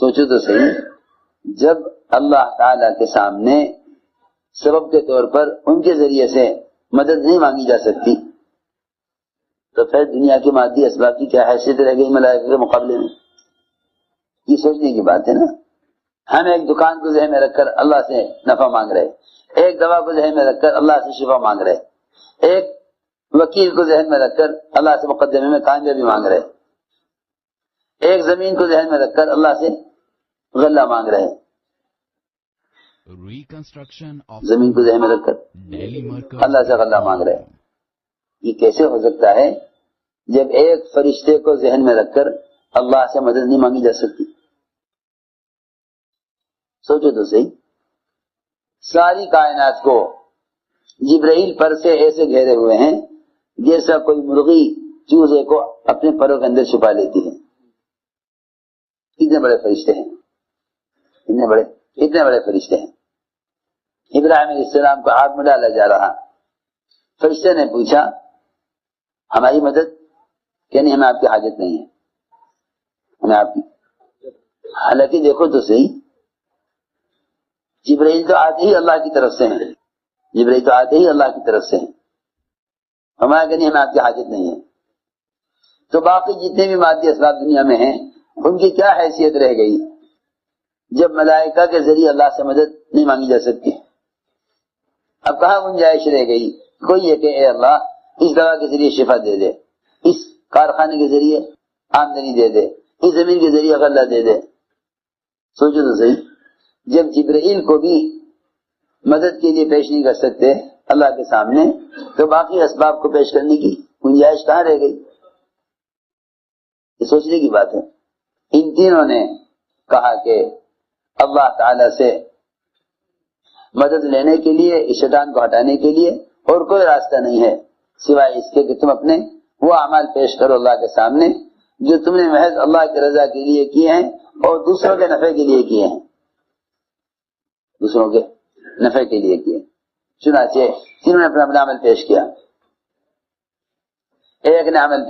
سوچو تو صحیح، جب اللہ تعالی کے سامنے سبب کے طور پر ان کے ذریعے سے مدد نہیں مانگی جا سکتی تو پھر دنیا کے مادی اسباب کی کیا حیثیت رہ گئی ملائکہ کے مقابلے میں؟ یہ سوچنے کی بات ہے نا۔ ہم ایک دکان کو ذہن میں رکھ کر اللہ سے نفع مانگ رہے، ایک دوا کو ذہن میں رکھ کر اللہ سے شفا مانگ رہے، ایک وکیل کو ذہن میں رکھ کر اللہ سے مقدمے میں کامیابی مانگ رہے، ایک زمین کو ذہن میں رکھ کر اللہ سے غلہ مانگ رہے، زمین کو ذہن میں رکھ کر اللہ سے غلہ مانگ رہے۔ یہ کیسے ہو سکتا ہے جب ایک فرشتے کو ذہن میں رکھ کر اللہ سے مدد نہیں مانگی جا سکتی؟ سوچو تو صحیح، ساری کائنات کو جبرائیل پر سے ایسے گھیرے ہوئے ہیں جیسا کوئی مرغی چوزے کو اپنے پروں کے اندر چھپا لیتی ہے۔ کتنے بڑے فرشتے ہیں، اتنے بڑے فرشتے ہیں۔ ابراہیم علیہ السلام کو آگ میں ڈالا جا رہا، فرشتے نے پوچھا ہماری مدد؟ کہ نہیں، ہمیں آپ کی حاجت نہیں ہے، ہمیں آپ کی۔ حالانکہ دیکھو تو صحیح، جبرائیل تو آتے ہی اللہ کی طرف سے ہیں، جبرائیل تو آتے ہی اللہ کی طرف سے ہیں، ہمارا کہ نہیں ہمیں آپ کی حاجت نہیں ہے۔ تو باقی جتنے بھی مادی اسباب دنیا میں ہیں ان کی کیا حیثیت رہ گئی جب ملائکہ کے ذریعے اللہ سے مدد نہیں مانگی جا سکتی؟ اب کہاں گنجائش رہ گئی؟ کوئی یہ کہ اے اللہ اس دوا کے ذریعے شفا دے دے، اس کارخانے کے ذریعے آمدنی دے دے، اس زمین کے ذریعے غلہ دے دے۔ سوچو تو صحیح، جب جبرائیل کو بھی مدد کے لیے پیش نہیں کر سکتے اللہ کے سامنے تو باقی اسباب کو پیش کرنے کی گنجائش کہاں رہ گئی؟ یہ سوچنے کی بات ہے۔ ان تینوں نے کہا کہ اللہ تعالی سے مدد لینے کے لیے، اس شیطان کو ہٹانے کے لیے اور کوئی راستہ نہیں ہے سوائے اس کے کہ تم اپنے وہ اعمال پیش کرو اللہ کے سامنے جو تم نے محض اللہ کی رضا کے لیے کیے ہیں اور دوسروں کے نفع کے لیے کیے ہیں، دوسروں کے نفع کے لیے کیے۔ چنانچہ تینوں نے اپنا عمل پیش کیا، ایک نے عمل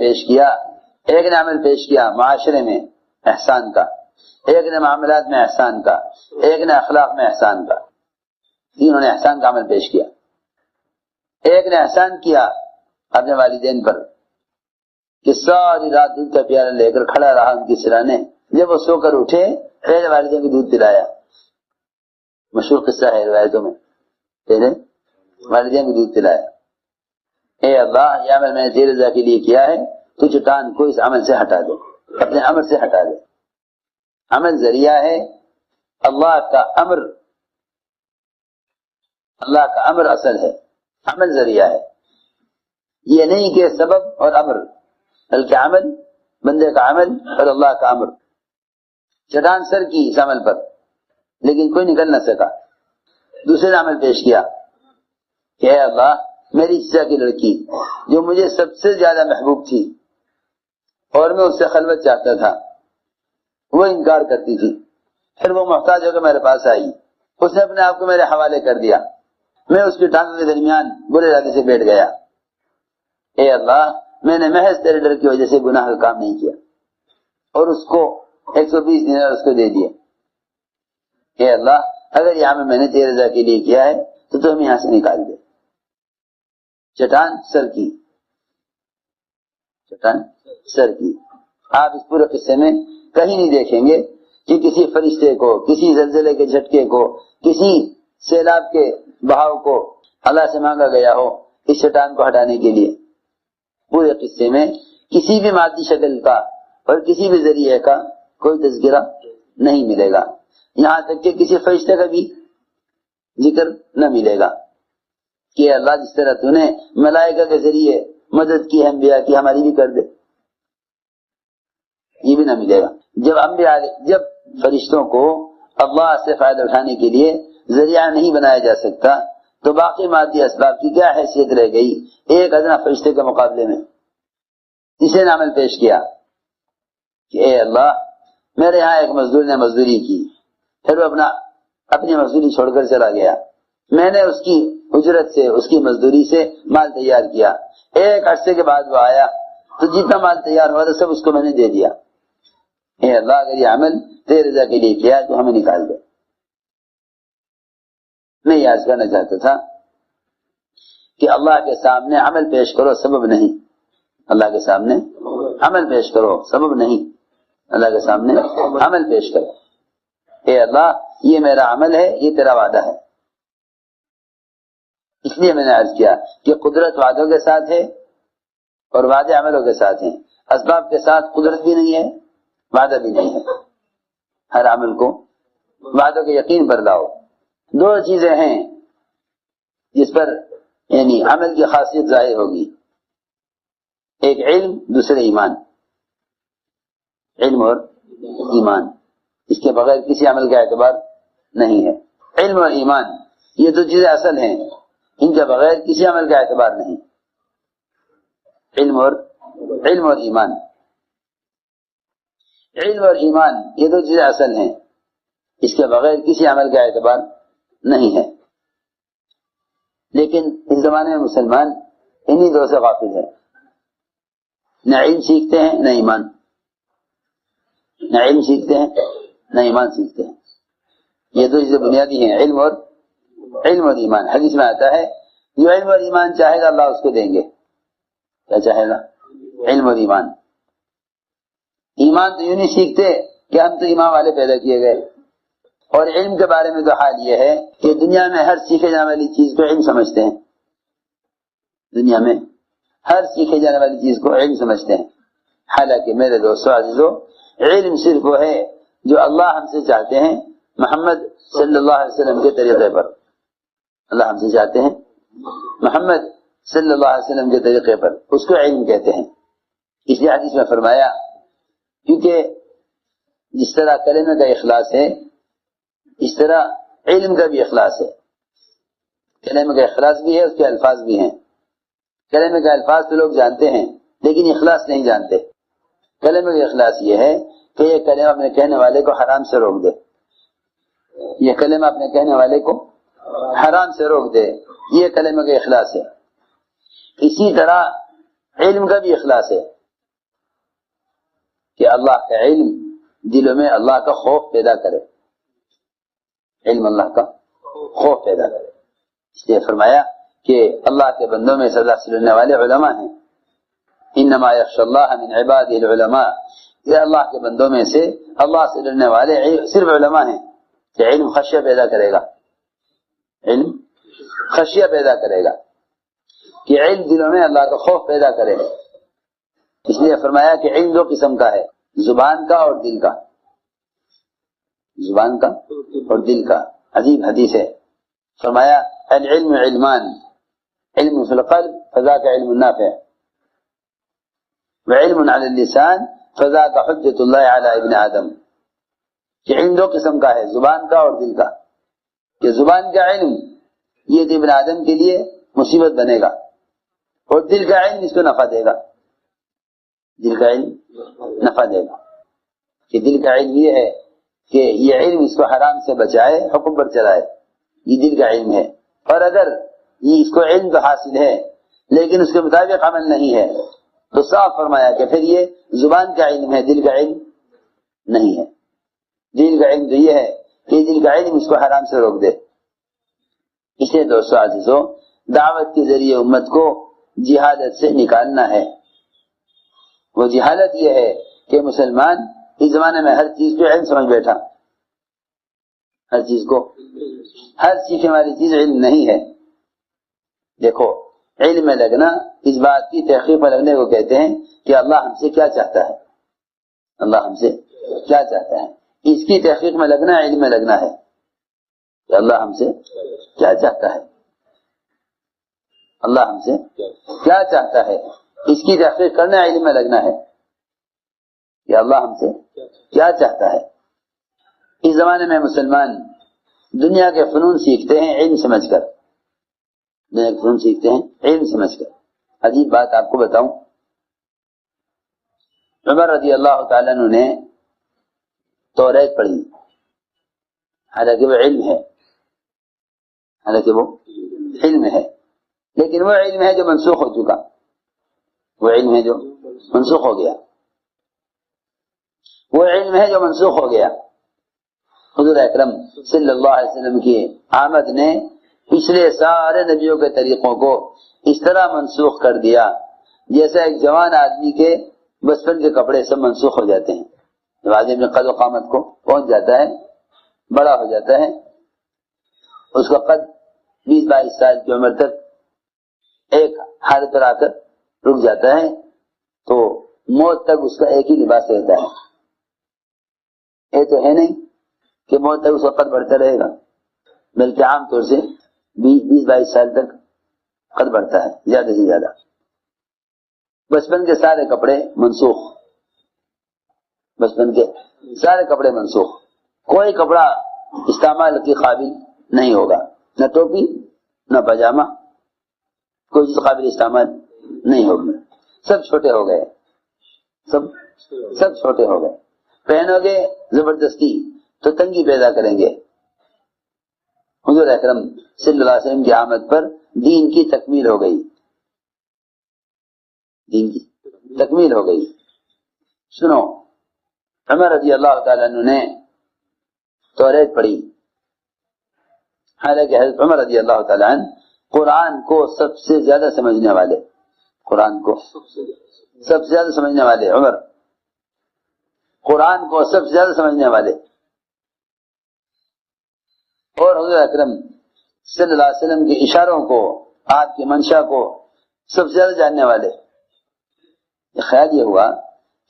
پیش کیا معاشرے میں احسان کا، ایک نے معاملات میں احسان کا، ایک نے اخلاق میں احسان کا۔ تینوں نے احسان کا عمل پیش کیا۔ ایک نے احسان کیا اپنے والدین پر کہ ساری رات دودھ کا پیالہ لے کر کھڑا رہا ان کی سرانے، جب وہ سو کر اٹھے پہلے والدین کو دودھ پلایا۔ مشہور قصہ ہے روایتوں میں، پہلے والدین کو دودھ پلایا۔ اے اللہ یہ عمل میں نے تیرے رضا کے لیے کیا ہے، تو چٹان کو اس عمل سے ہٹا دو، اپنے امر سے ہٹا دے۔ عمل ذریعہ ہے، اللہ کا امر اصل ہے، عمل ذریعہ ہے۔ یہ نہیں کہ سبب اور امر، بلکہ عمل، بندے کا عمل اور اللہ کا امر۔ چٹان سر کی اس عمل پر لیکن کوئی نکل نہ سکا۔ دوسرے نے عمل پیش کیا کہ اے اللہ میری چچا کی لڑکی جو مجھے سب سے زیادہ محبوب تھی اور میں اس سے خلوت چاہتا تھا، وہ انکار کرتی تھی، پھر وہ محتاج ہو کر میرے پاس آئی، اس نے اپنے آپ کو میرے حوالے کر دیا، میں اس کی ٹانگوں کے درمیان برے ارادے سے بیٹھ گیا۔ اے اللہ میں نے محض تیرے ڈر کی وجہ سے گناہ کا کام نہیں کیا، اور اس کو 120 دینار اس کو دے دیے۔ اے اللہ اگر یہ عمل میں نے تیرے رضا کے لیے کیا ہے تو تو ہمیں یہاں سے نکال دے۔ چٹان سر کی، آپ اس پورے قصے میں کہیں نہیں دیکھیں گے کہ کسی فرشتے کو، کسی زلزلے کے جھٹکے کو، کسی سیلاب کے بہاؤ کو اللہ سے مانگا گیا ہو اس چٹان کو ہٹانے کے لیے۔ پورے قصے میں کسی بھی مادی شکل کا اور کسی بھی ذریعے کا کوئی تذکرہ نہیں ملے گا، یہاں تک کہ کسی فرشتے کا بھی ذکر نہ ملے گا کہ اللہ جس طرح تو نے ملائکہ کے ذریعے مدد کی انبیاء کی، ہماری بھی کر دے، یہ بھی نہ ملے گا۔ جب فرشتوں کو اللہ سے فائدہ اٹھانے کے لیے ذریعہ نہیں بنایا جا سکتا تو باقی مادی اسباب کی کیا حیثیت رہ گئی ایک ادنا فرشتے کے مقابلے میں؟ اسے نے عمل پیش کیا کہ اے اللہ میرے یہاں ایک مزدور نے مزدوری کی، پھر وہ اپنی مزدوری چھوڑ کر چلا گیا، میں نے اس کی اجرت سے، اس کی مزدوری سے مال تیار کیا، ایک عرصے کے بعد وہ آیا تو جتنا مال تیار ہوا تھا سب اس کو میں نے دے دیا۔ اے اللہ اگر یہ عمل تیرے رضا کے لیے کیا تو ہمیں نکال دے۔ میں یہ عرض کرنا چاہتا تھا کہ اللہ کے سامنے عمل پیش کرو، سبب نہیں۔ اللہ کے سامنے عمل پیش کرو، سبب نہیں۔ اللہ کے سامنے عمل پیش کرو، اے اللہ یہ میرا عمل ہے، یہ تیرا وعدہ ہے۔ اس لیے میں نے عرض کیا کہ قدرت وعدوں کے ساتھ ہے اور وعدے عملوں کے ساتھ ہیں۔ اسباب کے ساتھ قدرت بھی نہیں ہے، وعدہ بھی نہیں ہے۔ ہر عمل کو وعدوں کے یقین پر لاؤ۔ دو چیزیں ہیں جس پر یعنی عمل کی خاصیت ظاہر ہوگی، ایک علم، دوسرے ایمان۔ علم اور ایمان، اس کے بغیر کسی عمل کا اعتبار نہیں ہے۔ علم اور ایمان یہ دو چیزیں اصل ہیں، ان کے بغیر کسی عمل کا اعتبار نہیں۔ علم اور ایمان، علم اور ایمان یہ دو چیزیں اصل ہیں، اس کے بغیر کسی عمل کا اعتبار نہیں ہے۔ لیکن اس زمانے میں مسلمان انہی دو سے غافل ہے، نہ علم سیکھتے ہیں نہ ایمان، نہ علم سیکھتے ہیں نہ ایمان سیکھتے ہیں۔ یہ دو چیزیں بنیادی ہیں، علم اور ایمان۔ حدیث میں آتا ہے جو علم اور ایمان چاہے گا اللہ اس کو دیں گے۔ کیا چاہے گا؟ علم اور ایمان۔ ایمان تو یوں نہیں سیکھتے کہ ہم تو ایمان والے پیدا کیے گئے۔ اور علم کے بارے میں تو حال یہ ہے کہ دنیا میں ہر سیکھے جانے والی چیز کو علم سمجھتے ہیں، دنیا میں ہر سیکھے جانے والی چیز کو علم سمجھتے ہیں۔ حالانکہ میرے دوستو عزیزو، علم صرف وہ ہے جو اللہ ہم سے چاہتے ہیں محمد صلی اللہ علیہ وسلم کے طریقے پر۔ اللہ ہم سے چاہتے ہیں محمد صلی اللہ علیہ وسلم کے طریقے پر، اس کو علم کہتے ہیں۔ اس لیے حدیث میں فرمایا، کیونکہ جس طرح کلمے کا اخلاص ہے اس طرح علم کا بھی اخلاص ہے۔ کلمے کا اخلاص بھی ہے، اس کے الفاظ بھی ہیں۔ کلمے کا الفاظ تو لوگ جانتے ہیں لیکن اخلاص نہیں جانتے۔ کلمے کا اخلاص یہ ہے کہ یہ کلمہ اپنے کہنے والے کو حرام سے روک دے، یہ کلمہ اپنے کہنے والے کو حرام سے روک دے، یہ کلمے کا اخلاص ہے۔ اسی طرح علم کا بھی اخلاص ہے کہ اللہ کا علم دلوں میں اللہ کا خوف پیدا کرے، علم اللہ کا خوف پیدا کرے۔ اس لیے فرمایا کہ اللہ کے بندوں میں اللہ سے ڈرنے والے علماء ہیں۔ انما یخشی اللہ من عبادہ العلماء، یہ اللہ کے بندوں میں سے اللہ سے ڈرنے والے صرف علماء ہیں۔ کہ علم خشیہ پیدا کرے گا، علم خشیہ پیدا کرے گا، کہ علم دلوں میں اللہ کا خوف پیدا کرے۔ اس لیے فرمایا کہ علم دو قسم کا ہے، زبان کا اور دل کا، زبان کا اور دل کا۔ عجیب حدیث ہے، فرمایا العلم علمان، علم فی القلب فذاک علم نافع، وعلم علی اللسان فذاک حجت اللہ علی ابن آدم۔ کہ علم دو قسم کا ہے، زبان کا اور دل کا۔ کہ زبان کا علم یہ ابن آدم کے لیے مصیبت بنے گا، اور دل کا علم اس کو نفع دے گا، دل کا علم نفع دے گا۔ کہ دل کا علم یہ ہے کہ یہ علم اس کو حرام سے بچائے، حکم پر چلائے، یہ دل کا علم ہے۔ اور اگر یہ اس کو علم تو حاصل ہے لیکن اس کے مطابق عمل نہیں ہے تو صاف فرمایا کہ پھر یہ زبان کا علم ہے، دل کا علم نہیں ہے۔ دل کا علم تو یہ ہے کہ دل کا علم اس کو حرام سے روک دے۔ اسے دوستو عزیزو، دعوت کے ذریعے امت کو جہالت سے نکالنا ہے۔ وہ جہالت یہ ہے کہ مسلمان اس زمانے میں ہر چیز کو علم سمجھ بیٹھا، ہر چیز کو، ہر سیکھنے والی چیز علم نہیں ہے۔ دیکھو، علم میں لگنا اس بات کی تحقیق میں لگنے کو کہتے ہیں کہ اللہ ہم سے کیا چاہتا ہے، اللہ ہم سے کیا چاہتا ہے، اس کی تحقیق میں لگنا علم میں لگنا ہے کہ اللہ ہم سے کیا چاہتا ہے، اللہ ہم سے کیا چاہتا ہے، اس کی تحقیق کرنا علم میں لگنا ہے کہ اللہ ہم سے کیا چاہتا ہے۔ اس زمانے میں مسلمان دنیا کے فنون سیکھتے ہیں علم سمجھ کر، دنیا کے فنون سیکھتے ہیں علم سمجھ کر۔ عجیب بات آپ کو بتاؤں، عمر رضی اللہ تعالیٰ عنہ نے توریت پڑھی، حالانکہ وہ علم ہے، حالانکہ وہ علم ہے، لیکن وہ علم ہے جو منسوخ ہو چکا، وہ علم ہے جو منسوخ ہو گیا۔ وہ علم ہے جو منسوخ ہو گیا۔ حضور اکرم صلی اللہ علیہ وسلم کی آمد نے پچھلے سارے نبیوں کے طریقوں کو اس طرح منسوخ کر دیا جیسا ایک جوان آدمی کے بچپن کے کپڑے سب منسوخ ہو جاتے ہیں۔ جب آدمی اپنے قد و قامت کو پہنچ جاتا ہے، بڑا ہو جاتا ہے، اس کا قد 20-22 سال کی عمر تک ایک حالت پر آ کر رک جاتا ہے، تو موت تک اس کا ایک ہی لباس رہتا ہے۔ یہ تو ہے نہیں کہ موت تک اس کا قد بڑھتا رہے گا، بلکہ عام طور سے 20-22 سال تک قد بڑھتا ہے، زیادہ سے زیادہ۔ بچپن کے سارے کپڑے منسوخ، بچپن کے سارے کپڑے منسوخ، کوئی کپڑا استعمال کے قابل نہیں ہوگا، نہ ٹوپی نہ پاجامہ، کوئی چیز قابل استعمال نہیں ہوگی، سب چھوٹے ہو گئے، سب چھوٹے ہو گئے۔ پہنو گے زبردستی تو تنگی پیدا کریں گے۔ حضور اکرم صلی اللہ علیہ وسلم کی آمد پر دین کی تکمیل ہو گئی، دین کی تکمیل ہو گئی۔ سنو، عمر رضی اللہ تعالیٰ عنہ نے توریت پڑھی، حالانکہ حضرت عمر رضی اللہ تعالیٰ عنہ قرآن کو سب سے زیادہ سمجھنے والے، قرآن کو سب سے زیادہ سمجھنے والے عمر، قرآن کو سب سے زیادہ سمجھنے والے، اور حضور اکرم صلی اللہ علیہ وسلم کے اشاروں کو، آپ کی منشا کو سب سے زیادہ جاننے والے۔ خیال یہ ہوا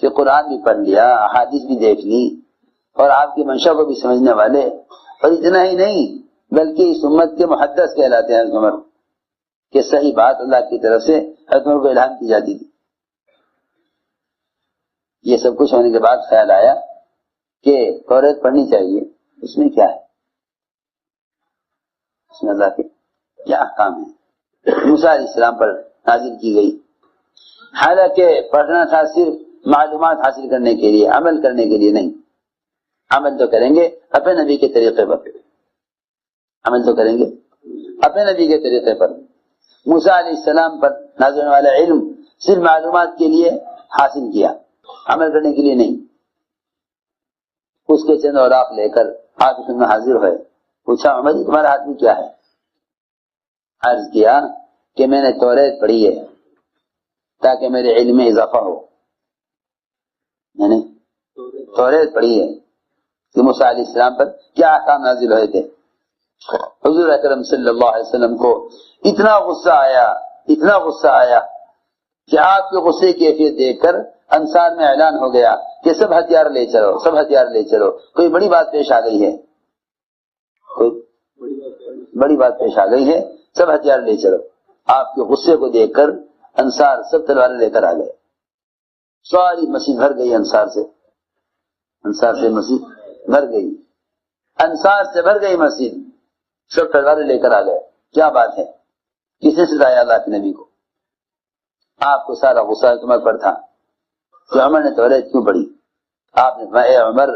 کہ قرآن بھی پڑھ لیا، احادیث بھی دیکھ لی، اور آپ کی منشا کو بھی سمجھنے والے، اور اتنا ہی نہیں بلکہ اس امت کے محدث کہلاتے ہیں حضرت عمر، کہ صحیح بات اللہ کی طرف سے حضرت عمر کو الہام کی جاتی تھی۔ یہ سب کچھ ہونے کے بعد خیال آیا کہ توریت پڑھنی چاہیے، اس میں کیا ہے، اس میں اللہ کے کیا احکام ہے۔ موسیٰ علیہ السلام پر نازل کی گئی، حالانکہ پڑھنا تھا صرف معلومات حاصل کرنے کے لیے، عمل کرنے کے لیے نہیں۔ عمل تو کریں گے اپنے نبی کے طریقے پر، عمل تو کریں گے اپنے نبی کے طریقے پر۔ موسیٰ علیہ السلام پر نازل ہونے والا علم صرف معلومات کے لیے حاصل کیا، عمل کرنے کے لیے نہیں۔ اس کے چند اوراق لے کر آپ اس میں حاضر ہوئے، پوچھا عمر تمہارے ہاتھ میں کیا ہے؟ عرض کیا کہ میں نے توریت پڑھی ہے تاکہ میرے علم میں اضافہ ہو، میں نے توریت پڑھی ہے کہ موسیٰ علیہ السلام پر کیا احکام نازل ہوئے تھے۔ حضور اکرم صلی اللہ علیہ وسلم کو اتنا غصہ آیا کہ آپ کے غصے کی کیفیت دیکھ کر انصار میں اعلان ہو گیا کہ سب ہتھیار لے چلو، سب ہتھیار لے چلو، کوئی بڑی بات پیش آ گئی ہے، کوئی بڑی بات پیش آ گئی ہے، سب ہتھیار لے چلو۔ آپ کے غصے کو دیکھ کر انصار سب تلواریں لے کر آ گئے، ساری مسجد بھر گئی، انصار سے مسجد بھر گئی، انصار سے بھر گئی مسجد، سب تلواریں لے کر آ گئے۔ کیا بات ہے؟ کس نے ستایا اللہ کے نبی کو؟ آپ کو سارا غصہ عمر پر تھا کہ عمر نے توریت کیوں پڑھی؟ آپ نے فرمایا اے عمر،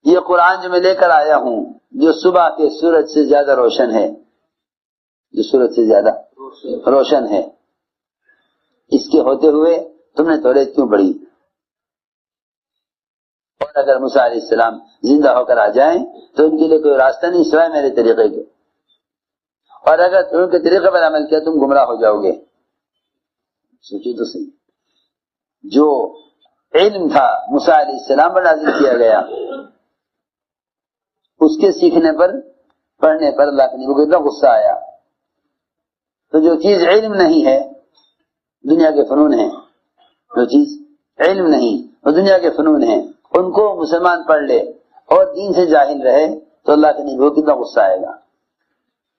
یہ قرآن جو میں لے کر آیا ہوں، جو صبح کے سورج سے زیادہ روشن ہے، جو سورج سے زیادہ روشن ہے، اس کے ہوتے ہوئے تم نے توریت کیوں پڑھی؟ اور اگر موسیٰ علیہ السلام زندہ ہو کر آ جائیں تو ان کے لیے کوئی راستہ نہیں سوائے میرے طریقے کے، اور اگر تم ان کے طریقے پر عمل کیا تم گمراہ ہو جاؤ گے۔ سوچو تو صحیح، جو علم تھا موسیٰ علیہ السلام پر نازل کیا گیا، اس کے سیکھنے پر، پڑھنے پر اللہ کے نبی کو اتنا غصہ آیا۔ تو جو چیز علم نہیں ہے، دنیا کے فنون ہیں، جو چیز علم نہیں وہ دنیا کے فنون ہیں، ان کو مسلمان پڑھ لے اور دین سے جاہل رہے تو اللہ کے نبی کو کتنا غصہ آئے گا۔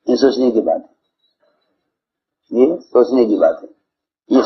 یہ سوچنے کی بات ہے، یہ سوچنے کی بات ہے، یہ